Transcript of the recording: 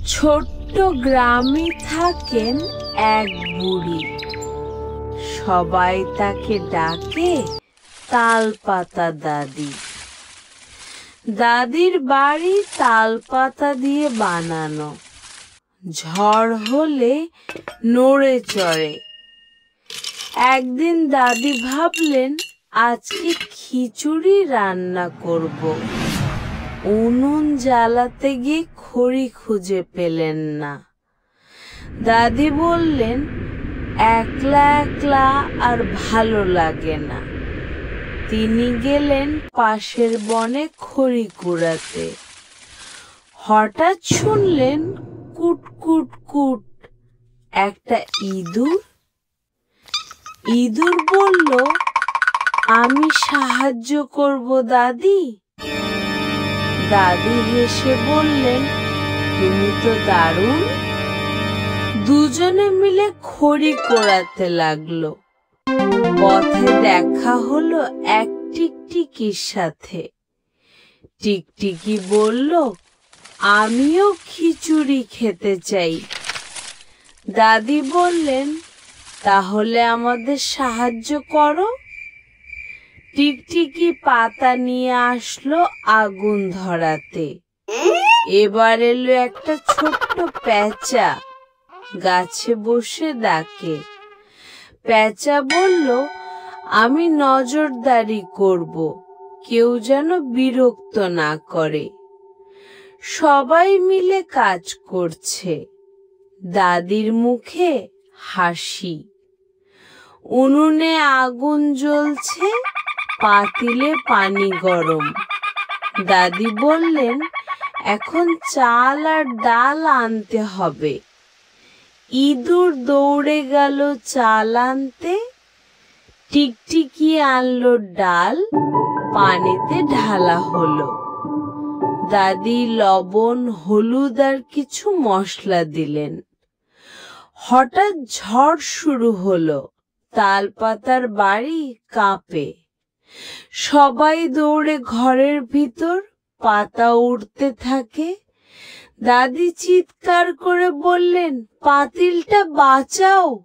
ছোট্ট গ্রামে থাকেন এক বুড়ি। সবাই তাকে ডাকে তালপাতা দাদি। দাদির বাড়ি তালপাতা দিয়ে বানানো, ঝড় হলে নড়ে চড়ে। একদিন দাদি ভাবলেন আজকে খিচুড়ি রান্না করব। উনুন জ্বালাতে গিয়ে খড়ি খুঁজে পেলেন না। দাদি বললেন, একলা একলা আর ভালো লাগে না। তিনি গেলেন পাশের বনে খড়ি কুড়াতে। হঠাৎ শুনলেন কুট কুট কুট একটা ইঁদুর। ইঁদুর বলল, আমি সাহায্য করব দাদি। দাদি হেসে বললেন, তুমি তো দারুণ। দুজনে মিলে খড়ি কোড়াতে লাগলো। পথে দেখা হলো এক টিকটিকির সাথে। টিকটিকি বলল, আমিও খিচুড়ি খেতে চাই। দাদি বললেন, তাহলে আমাদের সাহায্য করো। টিকটিকি পাতা নিয়ে আসলো আগুন ধরাতে। এবার এলো একটা ছোট্ট পেঁচা, গাছে বসে ডাকে। পেঁচা বলল, আমি নজরদারি করব, কেউ যেন বিরক্ত না করে। সবাই মিলে কাজ করছে। দাদির মুখে হাসি। উনুনে আগুন জ্বলছে, পাতিলে পানি গরম। দাদি বললেন, এখন চাল আর ডাল আনতে হবে। ইঁদুর দৌড়ে গেল চাল আনতে। টিকটিকি আনলো ডাল, পানিতে ঢালা হলো। দাদি লবণ, হলুদ আর কিছু মশলা দিলেন। হঠাৎ ঝড় শুরু হলো। তালপাতার বাড়ি কাঁপে। সবাই দৌড়ে ঘরের ভিতর। পাতা উড়তে থাকে। দাদি চিৎকার করে বললেন, পাতিলটা বাঁচাও।